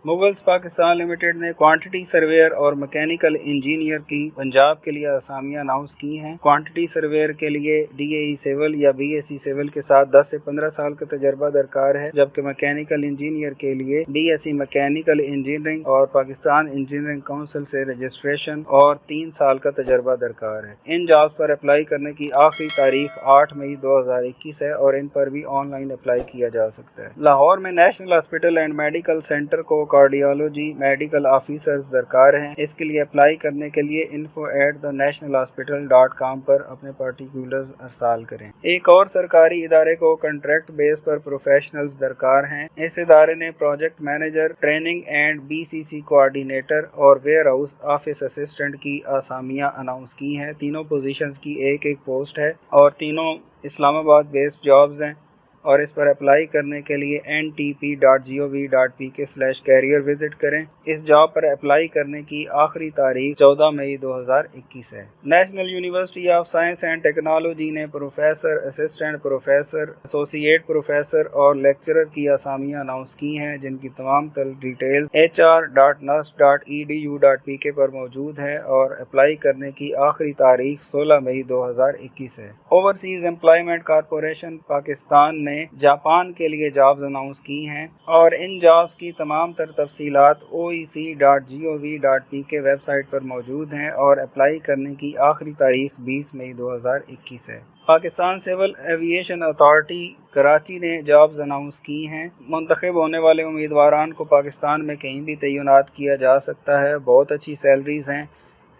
Mughals Pakistan limited ने quantity surveyor और mechanical engineer की पंजाब के लिए असामियां अनाउंस की हैं। क्वांटिटी सर्वेयर के लिए DAE सिविल या BSc सिविल के साथ 10 से 15 साल का तजर्बा दरकार है, जबकि मैकेनिकल इंजीनियर के लिए BSc मैकेनिकल इंजीनियरिंग और पाकिस्तान इंजीनियरिंग काउंसिल से रजिस्ट्रेशन और 3 साल का तजर्बा दरकार है। इन जॉब्स पर अप्लाई करने की आखिरी तारीख 8 मई 2021 है और इन पर भी ऑनलाइन अप्लाई किया जा सकता है। लाहौर में national hospital and medical centre को कार्डियोलॉजी मेडिकल ऑफिसर्स दरकार हैं। इसके लिए अप्लाई करने के लिए info@thenationalhospital.com पर अपने पार्टिकुलर्स अरसाल करें। एक और सरकारी इदारे को कॉन्ट्रैक्ट बेस पर प्रोफेशनल्स दरकार हैं। इस इदारे ने project manager, training and BCC coordinator और वेयर हाउस ऑफिस असिस्टेंट की असामियां अनाउंस की हैं। तीनों पोजीशंस की एक पोस्ट है और तीनों इस्लामाबाद बेस्ड जॉब्स हैं और इस पर अप्लाई करने के लिए ntp.gov.pk/career विजिट करें। इस जॉब पर अप्लाई करने की आखिरी तारीख 14 मई 2021 है। National university of science and technology ने professor, assistant professor, associate professor और लेक्चरर की असामियां अनाउंस की हैं, जिनकी तमाम डिटेल hr.nus.edu.pk पर मौजूद है और अप्लाई करने की आखिरी तारीख 16 मई 2021 है। ओवरसीज एम्प्लॉयमेंट कॉरपोरेशन पाकिस्तान ने जापान के लिए जॉब्स अनाउंस की हैं और इन जॉब्स की तमाम तर तफसीलात oec.gov.pk वेबसाइट पर मौजूद हैं और अप्लाई करने की आखिरी तारीख 20 मई 2021 है। Pakistan civil aviation authority Karachi ने जॉब्स अनाउंस की हैं। मुंतखब होने वाले उम्मीदवारान को पाकिस्तान में कहीं भी तैनात किया जा सकता है। बहुत अच्छी सैलरीज हैं।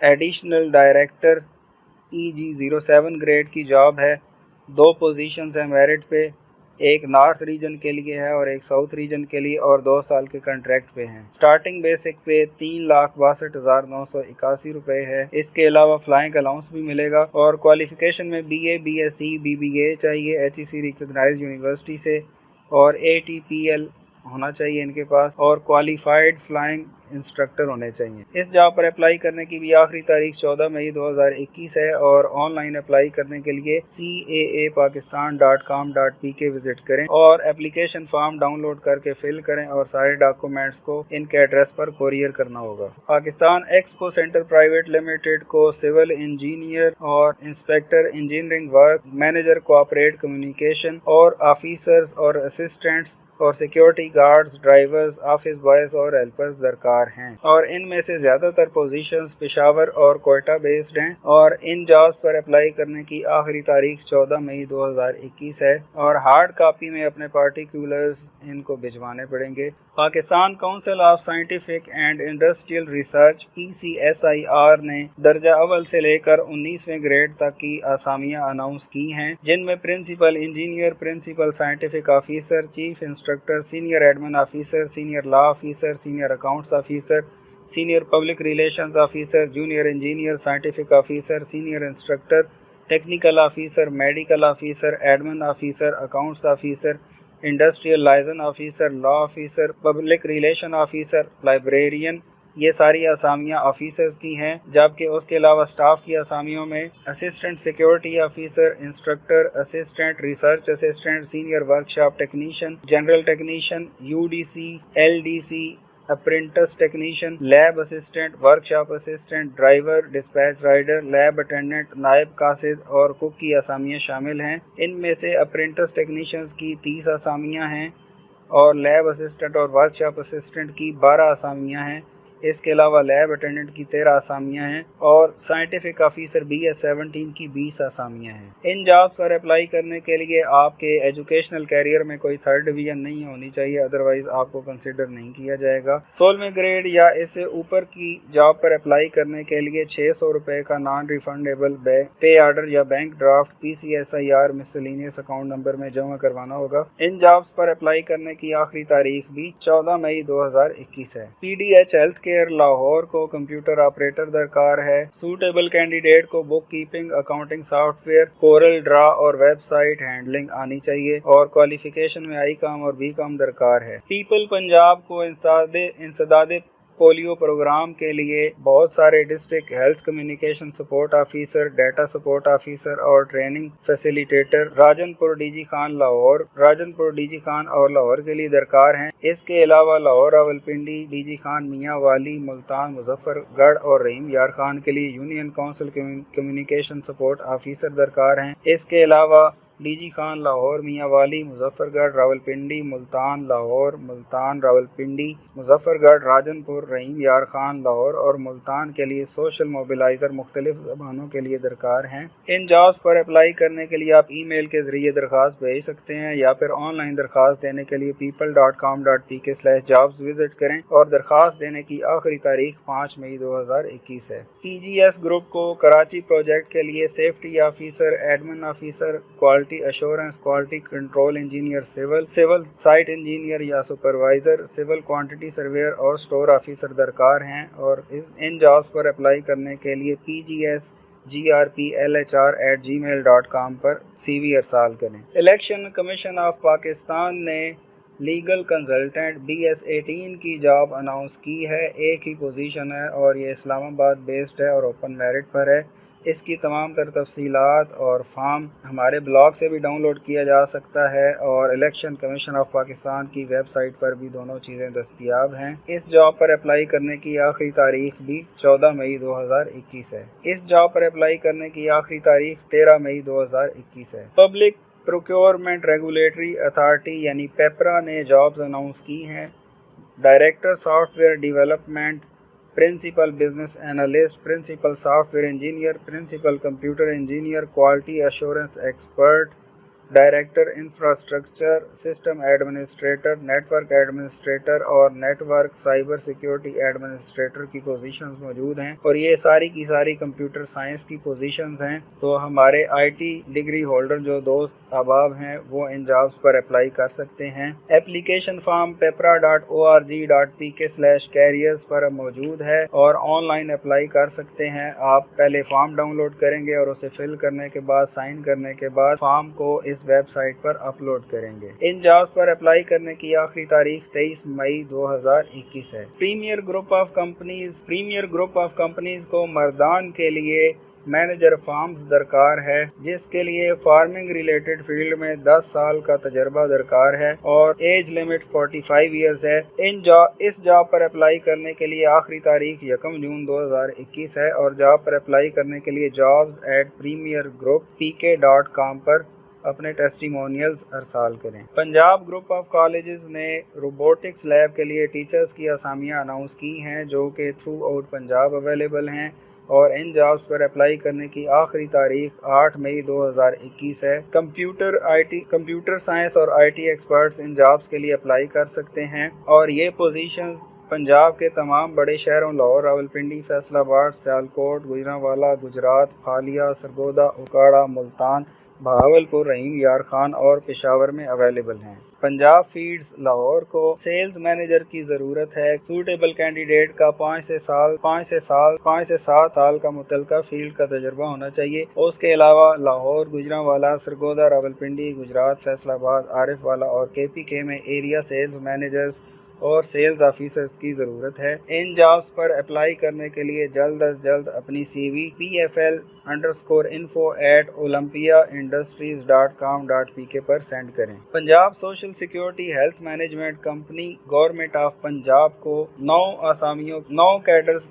एडिशनल डायरेक्टर EG07 ग्रेड की जॉब है। 2 पोजीशंस हैं मेरिट पे, एक नॉर्थ रीजन के लिए है और एक साउथ रीजन के लिए और 2 साल के कॉन्ट्रैक्ट पे हैं। स्टार्टिंग बेसिक पे 3,62,981 रुपए है। इसके अलावा फ्लाइंग अलाउंस भी मिलेगा और क्वालिफिकेशन में BA, BSc, BBA चाहिए HEC रिकॉग्नाइज्ड यूनिवर्सिटी से और ATPL होना चाहिए इनके पास और क्वालिफाइड फ्लाइंग इंस्ट्रक्टर होने चाहिए। इस जॉब पर अप्लाई करने की भी आखिरी तारीख 14 मई 2021 है और ऑनलाइन अप्लाई करने के लिए caapakistan.com.pk विजिट करें और एप्लीकेशन फॉर्म डाउनलोड करके फिल करें और सारे डॉक्यूमेंट्स को इनके एड्रेस पर कोरियर करना होगा। Pakistan expo centre private limited को सिविल इंजीनियर और inspector engineering work, manager cooperate communication और ऑफिसर्स और असिस्टेंट्स और security guards, drivers, office boys और हेल्पर्स दरकार हैं और इनमें से ज्यादातर पोजीशंस पेशावर और कोयटा बेस्ड हैं और इन जॉब्स पर अप्लाई करने की आखिरी तारीख 14 मई 2021 है और हार्ड कॉपी में अपने पार्टिकुलर्स इनको भिजवाने पड़ेंगे। Pakistan council of scientific and industrial research PCSIR ने दर्जा अव्वल से लेकर 19वें ग्रेड तक की असामियां अनाउंस की हैं, जिनमें principal engineer, principal scientific officer, chief instructor, senior admin officer, senior law officer, senior accounts officer, senior public relations officer, junior engineer, scientific officer, senior instructor, technical officer, medical officer, admin officer, accounts officer, industrial licence officer, law officer, public relation officer, librarian, ये सारी असामियां officers की हैं। जबकि उसके अलावा staff की असामियों में assistant security officer, instructor, assistant research assistant, senior workshop technician, general technician, UDC, LDC, apprentice technician, lab assistant, workshop assistant, driver, dispatch rider, lab attendant, नायब कासिद और कुक की असामियां शामिल हैं। इनमें से अप्रेंटिस टेक्नीशियंस की 30 असामियां हैं और लैब असिस्टेंट और वर्कशॉप असिस्टेंट की 12 असामियां हैं। इसके अलावा लैब अटेंडेंट की 13 असामियां हैं और साइंटिफिक ऑफिसर BS17 की 20 असामियां हैं। इन जॉब्स पर अप्लाई करने के लिए आपके एजुकेशनल कैरियर में कोई 3rd डिवीजन नहीं होनी चाहिए, अदरवाइज आपको कंसिडर नहीं किया जाएगा। 16वें ग्रेड या इससे ऊपर की जॉब पर अप्लाई करने के लिए 600 रुपए का नॉन रिफंडेबल पे ऑर्डर या bank draft PCSIR miscellaneous account number में जमा करवाना होगा। इन जॉब्स पर अप्लाई करने की आखिरी तारीख भी 14 मई 2021 है। PDH हेल्थ केयर लाहौर को कंप्यूटर ऑपरेटर दरकार है। सूटेबल कैंडिडेट को book keeping, accounting software, Corel Draw और वेबसाइट हैंडलिंग आनी चाहिए और क्वालिफिकेशन में ICOM और BCOM दरकार है। पीपल पंजाब को इंसदादे पोलियो प्रोग्राम के लिए बहुत सारे district health communication support officer, data support officer और training facilitator Rajanpur, DG Khan और लाहौर के लिए दरकार हैं। इसके अलावा लाहौर, रावलपिंडी, डीजी खान, मियां वाली, मुल्तान, मुजफ्फरगढ़ और रहीम यार खान के लिए union council communication support officer दरकार हैं। इसके अलावा डीजी खान, लाहौर, मियां वाली, मुजफ्फरगढ़, रावलपिंडी, मुल्तान, लाहौर, मुल्तान, रावलपिंडी, मुजफ्फरगढ़, राजनपुर, रहीम यार खान, लाहौर और मुल्तान के लिए सोशल मोबिलाइजर मुख्तलिफ ज़बानों के लिए दरकार हैं। इन जॉब्स पर अप्लाई करने के लिए आप ईमेल के ज़रिए दरख्वास्त भेज सकते हैं या फिर ऑनलाइन दरख्वास्त देने के लिए people.com.pk/jobs विजिट करें और दरख्वास्त देने की आखिरी तारीख 5 मई 2021 है। PGS ग्रुप को कराची प्रोजेक्ट के लिए safety officer, admin officer, quality assurance, quality control engineer, civil site engineer या सुपरवाइजर, सिविल क्वांटिटी सर्वेयर और स्टोर ऑफिसर दरकार हैं और इन जॉब्स पर अप्लाई करने के लिए pgsgrplhr@gmail.com पर CV अरसाल करें। इलेक्शन कमीशन ऑफ पाकिस्तान ने लीगल कंसल्टेंट BS18 की जॉब अनाउंस की है। एक ही पोजीशन है और ये इस्लामाबाद बेस्ड है और ओपन मेरिट पर है। इसकी तमाम तर तफसीलात और फॉर्म हमारे ब्लॉग से भी डाउनलोड किया जा सकता है और इलेक्शन कमीशन ऑफ पाकिस्तान की वेबसाइट पर भी दोनों चीज़ें दस्तयाब हैं। इस जॉब पर अप्लाई करने की आखिरी तारीख भी 14 मई 2021 है। इस जॉब पर अप्लाई करने की आखिरी तारीख 13 मई 2021 है। पब्लिक प्रोक्योरमेंट रेगुलेटरी अथॉरिटी यानी पेपरा ने जॉब्स अनाउंस की हैं। Director software development, principal business analyst, principal software engineer, principal computer engineer, quality assurance expert, director infrastructure, system administrator, network administrator और नेटवर्क साइबर सिक्योरिटी एडमिनिस्ट्रेटर की positions मौजूद हैं और ये सारी की सारी कंप्यूटर साइंस की पोजीशंस हैं। तो हमारे IT डिग्री होल्डर जो दोस्त अहबाब हैं वो इन जॉब्स पर अप्लाई कर सकते हैं। एप्लीकेशन फॉर्म pepra.org.pk/careers पर मौजूद है और ऑनलाइन अप्लाई कर सकते हैं। आप पहले फॉर्म डाउनलोड करेंगे और उसे फिल करने के बाद, साइन करने के बाद फॉर्म को इस वेबसाइट पर अपलोड करेंगे। इन जॉब्स पर अप्लाई करने की आखिरी तारीख 23 मई 2021 है। प्रीमियर ग्रुप ऑफ कंपनीज को मर्दान के लिए मैनेजर फार्म्स दरकार है जिसके लिए फार्मिंग रिलेटेड फील्ड में 10 साल का तजर्बा दरकार है और एज लिमिट 45 इयर्स है। इस जॉब पर अप्लाई करने के लिए आखिरी तारीख 1 जून 2021 है और जॉब पर अप्लाई करने के लिए jobs@premiergrouppk.com पर अपने टेस्टिमोनियल्स अरसाल करें। पंजाब ग्रुप ऑफ कॉलेजेस ने रोबोटिक्स लैब के लिए टीचर्स की असामियां अनाउंस की हैं जो कि थ्रू आउट पंजाब अवेलेबल हैं और इन जॉब्स पर अप्लाई करने की आखिरी तारीख 8 मई 2021 है। कंप्यूटर साइंस और IT एक्सपर्ट्स इन जॉब्स के लिए अप्लाई कर सकते हैं और ये पोजीशंस पंजाब के तमाम बड़े शहरों लाहौर, रावलपिंडी, फैसलाबाद, सियालकोट, गुजरांवाला, गुजरात, फालिया, सरगोदा, उकाड़ा, मुल्तान, बहावलपुर, रहीम यार खान और पेशावर में अवेलेबल हैं। पंजाब फीड्स लाहौर को सेल्स मैनेजर की ज़रूरत है। सूटेबल कैंडिडेट का 5 से 7 साल का मुतलका फील्ड का तजर्बा होना चाहिए। उसके अलावा लाहौर, गुजरांवाला, सरगोदा, रावलपिंडी, गुजरात, फैसलाबाद, आरिफवाला और KPK में एरिया सेल्स मैनेजर्स और सेल्स ऑफिसर्स की ज़रूरत है। इन जॉब्स पर अप्लाई करने के लिए जल्द अज जल्द अपनी CV pfl_info@olympiaindustries.com.pk पर सेंड करें। Punjab social security health management company government of Punjab को 9 कैडर्स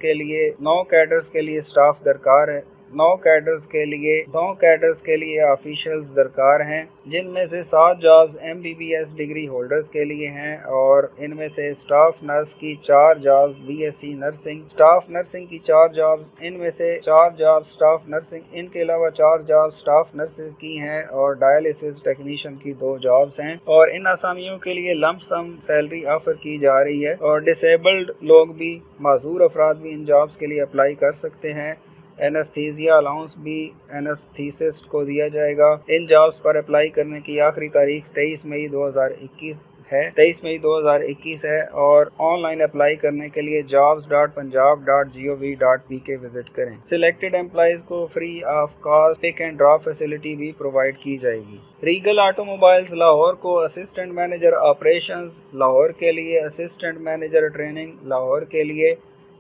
के लिए स्टाफ दरकार है। 9 कैडर्स के लिए ऑफिशियल्स दरकार हैं जिनमें से 7 जॉब्स MBBS डिग्री होल्डर्स के लिए हैं और इनमें से स्टाफ नर्स की 4 jobs, BSc nursing staff nursing की 4 जॉब्स, इनमें से 4 जॉब्स स्टाफ नर्सिंग, इनके अलावा 4 जॉब्स स्टाफ नर्सिस की हैं और डायलिसिस टेक्नीशियन की 2 जॉब्स हैं और इन आसामियों के लिए लंप सम सैलरी ऑफर की जा रही है और डिसेबल्ड लोग भी, माजूर अफराद भी इन जॉब्स के लिए अप्लाई कर सकते हैं। एनेस्थीसिया अलाउंस भी एनेस्थीसिस्ट को दिया जाएगा। इन जॉब्स पर अप्लाई करने की आखिरी तारीख 23 मई 2021 ہے 23 मई 2021 है और ऑनलाइन अप्लाई करने के लिए jobs.punjab.gov.pk विजिट करें। सिलेक्टेड एम्प्लॉइज को free of cost pick and drop facility भी प्रोवाइड की जाएगी। रीगल ऑटोमोबाइल्स लाहौर को असिस्टेंट मैनेजर ऑपरेशंस लाहौर के लिए, असिस्टेंट मैनेजर ट्रेनिंग लाहौर के लिए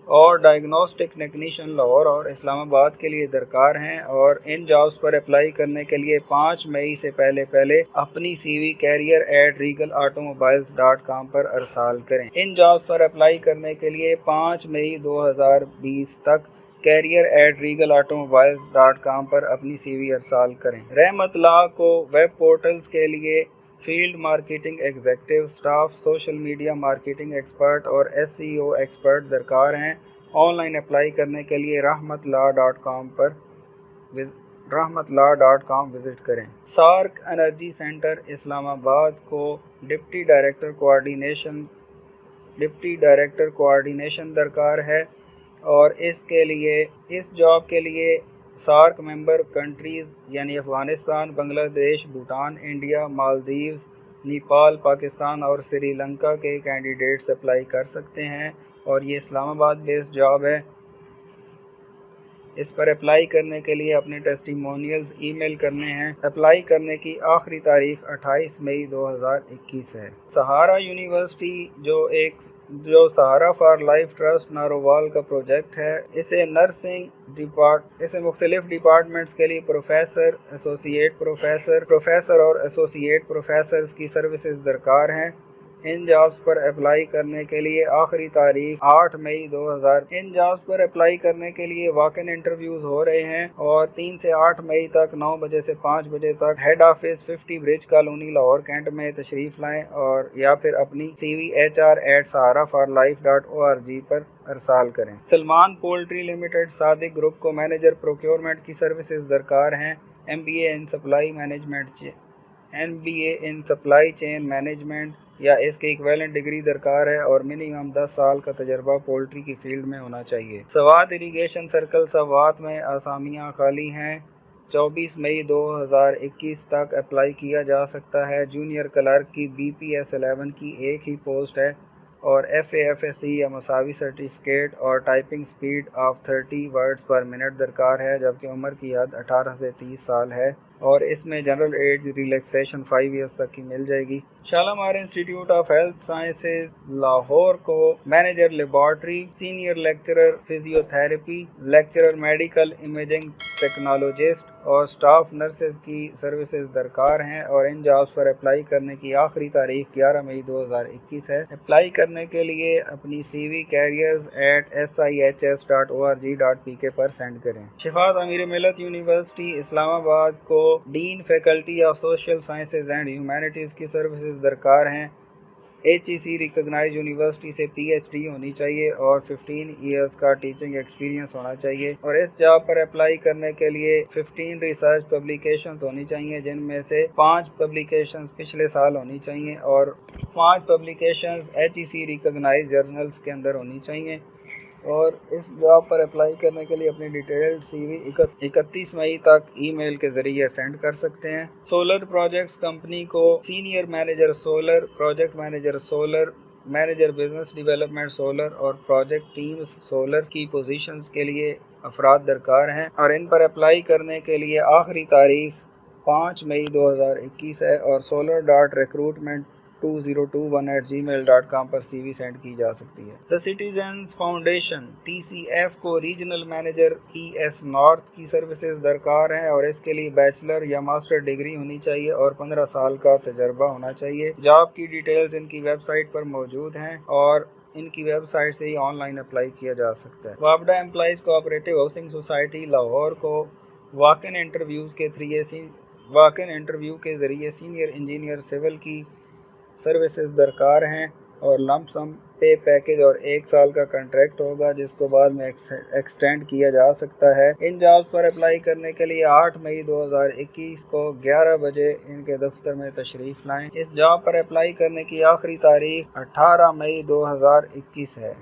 और डायग्नोस्टिक टेक्नीशियन लाहौर और इस्लामाबाद के लिए दरकार हैं और इन जॉब्स पर अप्लाई करने के लिए 5 मई से पहले अपनी CV career@regalautomobiles.com पर अरसाल करें। इन जॉब्स पर अप्लाई करने के लिए 5 मई 2020 तक career@regalautomobiles.com पर अपनी CV अरसाल करें। रहमत ला को वेब पोर्टल्स के लिए field marketing executive, staff, social media marketing expert और SEO एक्सपर्ट दरकार हैं। ऑनलाइन अप्लाई करने के लिए rahmatlaw.com विजिट करें। सार्क एनर्जी सेंटर इस्लामाबाद को डिप्टी डायरेक्टर कोऑर्डिनेशन दरकार है और इस जॉब के लिए सार्क मेंबर कंट्रीज यानी अफगानिस्तान, बांग्लादेश, भूटान, इंडिया, मालदीव्स, नेपाल, पाकिस्तान और श्रीलंका के कैंडिडेट्स अप्लाई कर सकते हैं और ये इस्लामाबाद बेस्ड जॉब है। इस पर अप्लाई करने के लिए अपने टेस्टिमोनियल्स ईमेल करने हैं। अप्लाई करने की आखिरी तारीख 28 मई 2021 है। सहारा यूनिवर्सिटी जो सहारा फॉर लाइफ ट्रस्ट नारोवाल का प्रोजेक्ट है, इसे मुख्तलिफ डिपार्टमेंट्स के लिए प्रोफेसर, एसोसिएट प्रोफेसर और एसोसिएट प्रोफेसर्स की सर्विसेज दरकार हैं। इन जॉब्स पर अप्लाई करने के लिए आखिरी तारीख 8 मई 2000। इन जॉब्स पर अप्लाई करने के लिए वॉक इन इंटरव्यूज हो रहे हैं और 3 से 8 मई तक 9 बजे से 5 बजे तक head office 50 bridge colony Lahore cantt में तशरीफ लाएं और या फिर अपनी CV HR@saharaforlife.org पर अरसाल करें। Salman poultry limited Sadiq group को मैनेजर प्रोक्योरमेंट की सर्विसेज दरकार हैं। MBA in supply chain management या इसके इक्विवेलेंट डिग्री दरकार है और मिनिमम 10 साल का तजर्बा पोल्ट्री की फील्ड में होना चाहिए। सवात इरिगेशन सर्कल सवात में आसामियां खाली हैं। 24 मई 2021 तक अप्लाई किया जा सकता है। जूनियर क्लर्क की BPS 11 की एक ही पोस्ट है और FAFSC या मसावी सर्टिफिकेट और टाइपिंग स्पीड ऑफ 30 वर्ड्स पर मिनट दरकार है, जबकि उम्र की हद 18 से 30 साल है और इसमें जनरल एज रिलैक्सेशन 5 इयर्स तक की मिल जाएगी। Shalamar institute of health sciences Lahore को manager laboratory, senior lecturer physiotherapy, lecturer medical imaging technologist और स्टाफ नर्सेज की सर्विसेज दरकार हैं और इन जॉब्स पर अप्लाई करने की आखिरी तारीख 11 मई 2021 है। अप्लाई करने के लिए अपनी CV careers@sihs.org.pk पर सेंड करें। शिफात अमीर मिलत यूनिवर्सिटी इस्लामाबाद को dean faculty of social sciences and humanities की सर्विसेज दरकार हैं। HEC रिकॉग्नाइज यूनिवर्सिटी से PhD होनी चाहिए और 15 इयर्स का टीचिंग एक्सपीरियंस होना चाहिए और इस जॉब पर अप्लाई करने के लिए 15 रिसर्च पब्लिकेशंस होनी चाहिए, जिनमें से 5 पब्लिकेशंस पिछले साल होनी चाहिए और 5 पब्लिकेशंस HEC रिकॉग्नाइज जर्नल्स के अंदर होनी चाहिए और इस जॉब पर अप्लाई करने के लिए अपनी डिटेल्ड CV 31 मई तक ईमेल के जरिए सेंड कर सकते हैं। सोलर प्रोजेक्ट्स कंपनी को senior manager solar, project manager solar, manager business development solar और प्रोजेक्ट टीम्स सोलर की पोजीशंस के लिए अफराद दरकार हैं और इन पर अप्लाई करने के लिए आखिरी तारीख 5 मई 2021 है और solar.recruitment2021@gmail.com पर CV सेंड की जा सकती है। द सिटीजन्स फाउंडेशन TCF को रीजनल मैनेजर ES नॉर्थ की सर्विसेज दरकार हैं और इसके लिए बैचलर या मास्टर डिग्री होनी चाहिए और 15 साल का तजर्बा होना चाहिए। जॉब की डिटेल्स इनकी वेबसाइट पर मौजूद हैं और इनकी वेबसाइट से ही ऑनलाइन अप्लाई किया जा सकता है। वापडा employees cooperative housing society Lahore को वॉक इन इंटरव्यू के जरिए सीनियर इंजीनियर सिविल की सर्विसेज दरकार हैं और लंप सम पे पैकेज और 1 साल का कॉन्ट्रैक्ट होगा, जिसको बाद में एक्सटेंड किया जा सकता है। इन जॉब्स पर अप्लाई करने के लिए 8 मई 2021 को 11 बजे इनके दफ्तर में तशरीफ लाएं। इस जॉब पर अप्लाई करने की आखिरी तारीख 18 मई 2021 है।